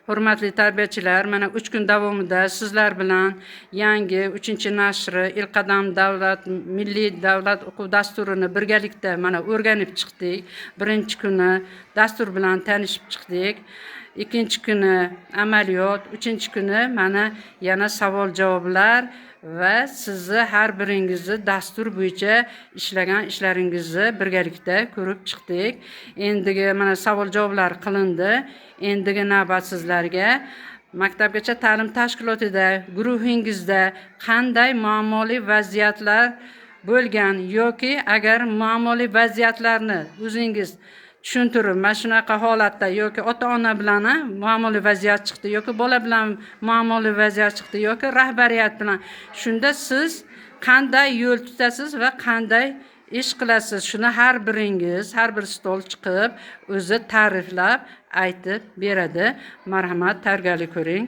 Hurmatli tarbiyachilar, mana 3 kun davomida sizlar bilan yangi 3-nashri Ilqadam milliy davlat o'quv dasturini birgalikda mana o'rganib chiqdik. Birinchi kuni dastur bilan tanishib chiqdik. Ikkinchi kuni amaliyot, uchinchi kuni mana yana savol-javoblar va sizni har biringizni dastur bo'yicha ishlagan ishlaringizni birgalikda ko'rib chiqdik. Endigi mana savol-javoblar qilindi. Endigi navbat sizlarga maktabgacha ta'lim tashkilotida guruhingizda qanday muammoli vaziyatlar bo'lgan yoki agar muammoli vaziyatlarni o'zingiz tushuntirib, mana shunaqa holatda yoki ota-ona bilan muammoli vaziyat chiqdi yoki bola bilan muammoli vaziyat chiqdi yoki rahbariyat bilan, shunda siz qanday yo'l tutasiz va qanday ish qilasiz? Shuni har biringiz, har bir stol chiqib o'zi ta'riflab aytib beradi. Marhamat, tayyorgarlik ko'ring.